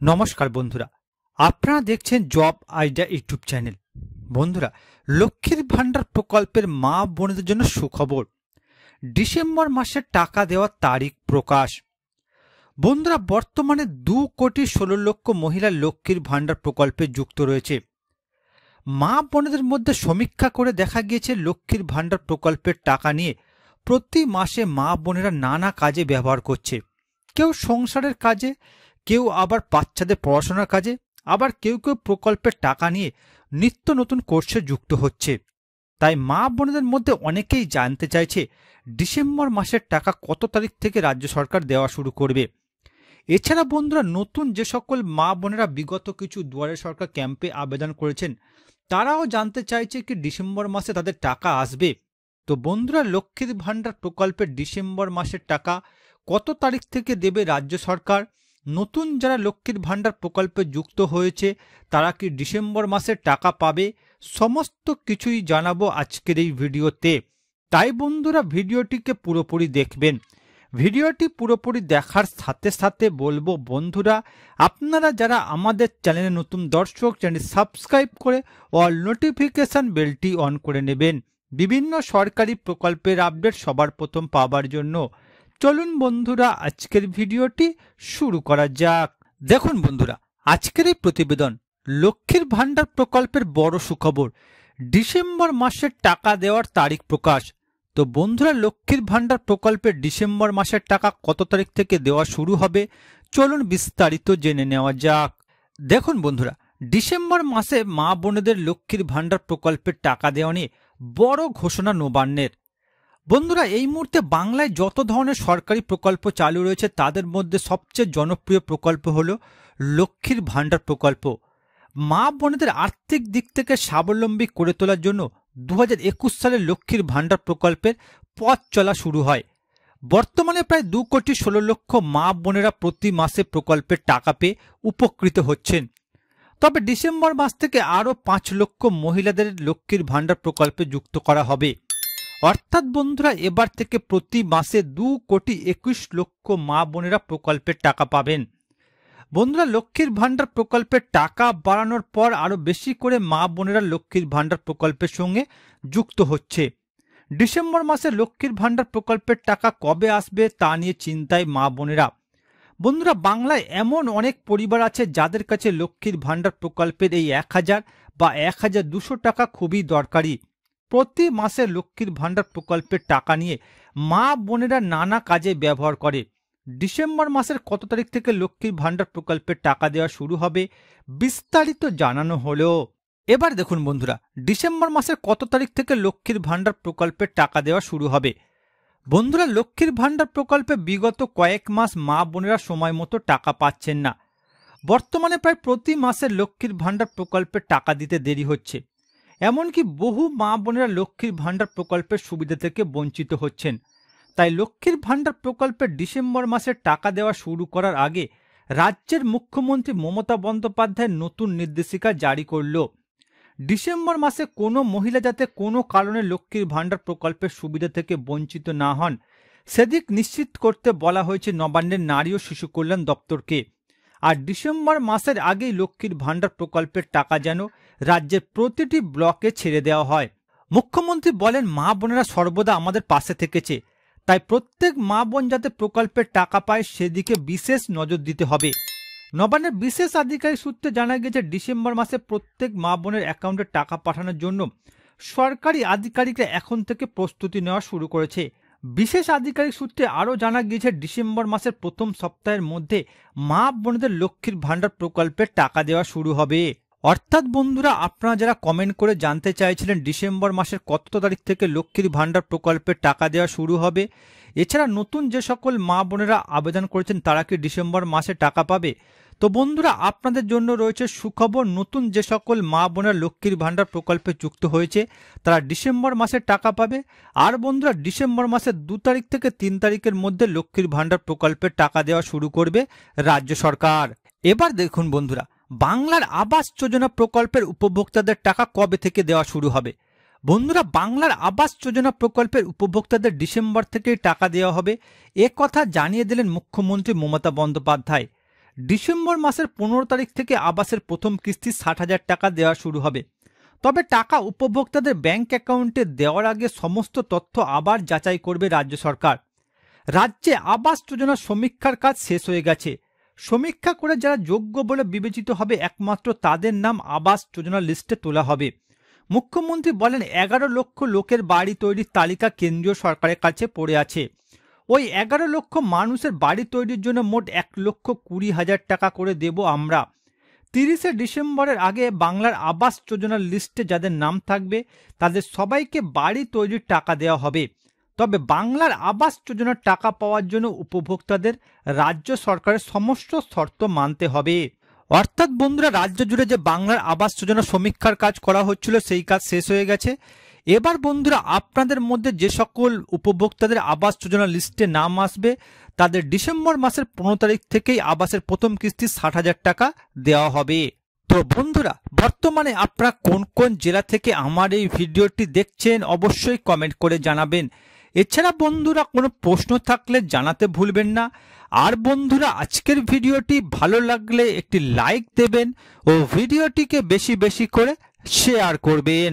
নমস্কার বন্ধুরা, আপনারা দেখছেন জব আইডিয়া ইউটিউব চ্যানেল। বন্ধুরা, লক্ষ্মীর ভান্ডার প্রকল্পের মা বোনদের জন্য সুখবর। ডিসেম্বর মাসে টাকা দেওয়ার তারিখ প্রকাশ। বন্ধুরা, বর্তমানে 2,16,00,000 মহিলা লক্ষ্মীর ভান্ডার প্রকল্পে যুক্ত রয়েছে। মা বোনদের মধ্যে সমীক্ষা করে দেখা গিয়েছে লক্ষ্মীর ভান্ডার প্রকল্পের টাকা নিয়ে প্রতি মাসে মা বোনেরা নানা কাজে ব্যবহার করছে। কেউ সংসারের কাজে, কেউ আবার বাচ্চাদের পড়াশোনার কাজে, আবার কেউ কেউ প্রকল্পের টাকা নিয়ে নিত্য নতুন কোর্সে যুক্ত হচ্ছে। তাই মা বোনদের মধ্যে অনেকেই জানতে চাইছে ডিসেম্বর মাসের টাকা কত তারিখ থেকে রাজ্য সরকার দেওয়া শুরু করবে। এছাড়া বন্ধুরা, নতুন যে সকল মা বোনেরা বিগত কিছু দুয়ারে সরকার ক্যাম্পে আবেদন করেছেন তারাও জানতে চাইছে কি ডিসেম্বর মাসে তাদের টাকা আসবে। তো বন্ধুরা, লক্ষ্মীর ভান্ডার প্রকল্পের ডিসেম্বর মাসের টাকা কত তারিখ থেকে দেবে রাজ্য সরকার, নতুন যারা লক্ষ্মীর ভান্ডার প্রকল্পে যুক্ত হয়েছে তারা কি ডিসেম্বর মাসের টাকা পাবে, সমস্ত কিছুই জানাবো আজকের এই ভিডিওতে। তাই বন্ধুরা, ভিডিওটিকে পুরোপুরি দেখবেন। ভিডিওটি পুরোপুরি দেখার সাথে সাথে বলবো বন্ধুরা, আপনারা যারা আমাদের চ্যানেলে নতুন দর্শক, চ্যানেল সাবস্ক্রাইব করে অল নোটিফিকেশন বেলটি অন করে নেবেন বিভিন্ন সরকারি প্রকল্পের আপডেট সবার প্রথম পাওয়ার জন্য। চলুন বন্ধুরা, আজকের ভিডিওটি শুরু করা যাক। দেখুন বন্ধুরা, আজকের এই প্রতিবেদন লক্ষ্মীর ভান্ডার প্রকল্পের বড় সুখবর, ডিসেম্বর মাসের টাকা দেওয়ার তারিখ প্রকাশ। তো বন্ধুরা, লক্ষ্মীর ভান্ডার প্রকল্পের ডিসেম্বর মাসের টাকা কত তারিখ থেকে দেওয়া শুরু হবে চলুন বিস্তারিত জেনে নেওয়া যাক। দেখুন বন্ধুরা, ডিসেম্বর মাসে মা বোনেদের লক্ষ্মীর ভান্ডার প্রকল্পের টাকা দেওয়া নিয়ে বড় ঘোষণা নবান্নের। বন্ধুরা, এই মুহূর্তে বাংলায় যত ধরনের সরকারি প্রকল্প চালু রয়েছে তাদের মধ্যে সবচেয়ে জনপ্রিয় প্রকল্প হলো লক্ষ্মীর ভান্ডার প্রকল্প। মা বোনেদের আর্থিক দিক থেকে স্বাবলম্বী করে তোলার জন্য 2021 সালে লক্ষ্মীর ভান্ডার প্রকল্পের পথ চলা শুরু হয়। বর্তমানে প্রায় 2,16,00,000 মা বোনেরা প্রতি মাসে প্রকল্পের টাকা পেয়ে উপকৃত হচ্ছেন। তবে ডিসেম্বর মাস থেকে আরও 5 লক্ষ মহিলাদের লক্ষ্মীর ভান্ডার প্রকল্পে যুক্ত করা হবে। অর্থাৎ বন্ধুরা, এবার থেকে প্রতি মাসে 2,21,00,000 মা বোনেরা প্রকল্পের টাকা পাবেন। বন্ধুরা, লক্ষ্মীর ভান্ডার প্রকল্পের টাকা বাড়ানোর পর আরও বেশি করে মা বোনেরা লক্ষ্মীর ভান্ডার প্রকল্পের সঙ্গে যুক্ত হচ্ছে। ডিসেম্বর মাসে লক্ষ্মীর ভান্ডার প্রকল্পের টাকা কবে আসবে তা নিয়ে চিন্তায় মা বোনেরা। বন্ধুরা, বাংলায় এমন অনেক পরিবার আছে যাদের কাছে লক্ষ্মীর ভান্ডার প্রকল্পের এই 1,000 বা 1,200 টাকা খুবই দরকারি। প্রতি মাসে লক্ষ্মীর ভান্ডার প্রকল্পের টাকা নিয়ে মা বোনেরা নানা কাজে ব্যবহার করে। ডিসেম্বর মাসের কত তারিখ থেকে লক্ষ্মীর ভান্ডার প্রকল্পের টাকা দেওয়া শুরু হবে বিস্তারিত জানানো হলো। এবার দেখুন বন্ধুরা, ডিসেম্বর মাসের কত তারিখ থেকে লক্ষ্মীর ভান্ডার প্রকল্পের টাকা দেওয়া শুরু হবে। বন্ধুরা, লক্ষ্মীর ভান্ডার প্রকল্পে বিগত কয়েক মাস মা বোনেরা সময় মতো টাকা পাচ্ছেন না। বর্তমানে প্রায় প্রতি মাসে লক্ষ্মীর ভান্ডার প্রকল্পের টাকা দিতে দেরি হচ্ছে। এমনকি বহু মা বোনেরা লক্ষ্মীর ভান্ডার প্রকল্পের সুবিধা থেকে বঞ্চিত হচ্ছেন। তাই লক্ষ্মীর ভান্ডার প্রকল্পের ডিসেম্বর মাসের টাকা দেওয়া শুরু করার আগে রাজ্যের মুখ্যমন্ত্রী মমতা বন্দ্যোপাধ্যায় নতুন নির্দেশিকা জারি করল। ডিসেম্বর মাসে কোনো মহিলা যাতে কোনো কারণে লক্ষ্মীর ভান্ডার প্রকল্পের সুবিধা থেকে বঞ্চিত না হন সেদিক নিশ্চিত করতে বলা হয়েছে নবান্নের নারী ও শিশু কল্যাণ দপ্তরকে। আর ডিসেম্বর মাসের আগেই লক্ষ্মীর ভান্ডার প্রকল্পের টাকা যেন রাজ্যের প্রতিটি ব্লকে ছেড়ে দেওয়া হয়। মুখ্যমন্ত্রী বলেন, মা বোনেরা সর্বদা আমাদের পাশে থেকেছে, তাই প্রত্যেক মা বোন যাতে প্রকল্পের টাকা পায় সেদিকে বিশেষ নজর দিতে হবে। নবান্নের বিশেষ আধিকারিক সূত্রে জানা গেছে, ডিসেম্বর মাসে প্রত্যেক মা বোনের অ্যাকাউন্টে টাকা পাঠানোর জন্য সরকারি আধিকারিকরা এখন থেকে প্রস্তুতি নেওয়া শুরু করেছে। বিশেষ আধিকারিক সূত্রে আরও জানা গিয়েছে, ডিসেম্বর মাসের প্রথম সপ্তাহের মধ্যে মা বোনদের লক্ষ্মীর ভান্ডার প্রকল্পের টাকা দেওয়া শুরু হবে। অর্থাৎ বন্ধুরা, আপনারা যারা কমেন্ট করে জানতে চাইছিলেন ডিসেম্বর মাসের কত তারিখ থেকে লক্ষ্মীর ভান্ডার প্রকল্পের টাকা দেওয়া শুরু হবে, এছাড়া নতুন যে সকল মা বোনেরা আবেদন করেছেন তারা কি ডিসেম্বর মাসে টাকা পাবে, তো বন্ধুরা আপনাদের জন্য রয়েছে সুখবর। নতুন যে সকল মা বোনেরা লক্ষ্মীর ভান্ডার প্রকল্পে যুক্ত হয়েছে তারা ডিসেম্বর মাসে টাকা পাবে। আর বন্ধুরা, ডিসেম্বর মাসের 2 তারিখ থেকে 3 তারিখের মধ্যে লক্ষ্মীর ভান্ডার প্রকল্পের টাকা দেওয়া শুরু করবে রাজ্য সরকার। এবার দেখুন বন্ধুরা, বাংলার আবাস যোজনা প্রকল্পের উপভোক্তাদের টাকা কবে থেকে দেওয়া শুরু হবে। বন্ধুরা, বাংলার আবাস যোজনা প্রকল্পের উপভোক্তাদের ডিসেম্বর থেকেই টাকা দেওয়া হবে, এ কথা জানিয়ে দিলেন মুখ্যমন্ত্রী মমতা বন্দ্যোপাধ্যায়। ডিসেম্বর মাসের 15 তারিখ থেকে আবাসের প্রথম কিস্তি 60,000 টাকা দেওয়া শুরু হবে। তবে টাকা উপভোক্তাদের ব্যাংক অ্যাকাউন্টে দেওয়ার আগে সমস্ত তথ্য আবার যাচাই করবে রাজ্য সরকার। রাজ্যে আবাস যোজনার সমীক্ষার কাজ শেষ হয়ে গেছে। সমীক্ষা করে যারা যোগ্য বলে বিবেচিত হবে একমাত্র তাদের নাম আবাস যোজনার লিস্টে তোলা হবে। মুখ্যমন্ত্রী বলেন 11 লক্ষ লোকের বাড়ি তৈরির তালিকা কেন্দ্রীয় সরকারের কাছে পড়ে আছে। ওই 11 লক্ষ মানুষের বাড়ি তৈরির জন্য মোট 1,20,000 টাকা করে দেব আমরা। 30শে ডিসেম্বরের আগে বাংলার আবাস যোজনার লিস্টে যাদের নাম থাকবে তাদের সবাইকে বাড়ি তৈরির টাকা দেওয়া হবে। তবে বাংলার আবাস যোজনার টাকা পাওয়ার জন্য উপভোক্তাদের রাজ্য সরকারের সমস্ত শর্ত মানতে হবে। অর্থাৎ বন্ধুরা, রাজ্য জুড়ে যে বাংলার আবাস যোজনা সমীক্ষার কাজ করা হচ্ছিল সেই কাজ শেষ হয়ে গেছে। এবার বন্ধুরা, আপনাদের মধ্যে যে সকল উপভোক্তাদের আবাস যোজনা লিস্টে নাম আসবে তাদের ডিসেম্বর মাসের 15 তারিখ থেকেই আবাসের প্রথম কিস্তি 60,000 টাকা দেওয়া হবে। তো বন্ধুরা, বর্তমানে আপনারা কোন কোন জেলা থেকে আমার এই ভিডিওটি দেখছেন অবশ্যই কমেন্ট করে জানাবেন। এছাড়া বন্ধুরা, কোনো প্রশ্ন থাকলে জানাতে ভুলবেন না। আর বন্ধুরা, আজকের ভিডিওটি ভালো লাগলে একটি লাইক দেবেন ও ভিডিওটিকে বেশি বেশি করে শেয়ার করবেন।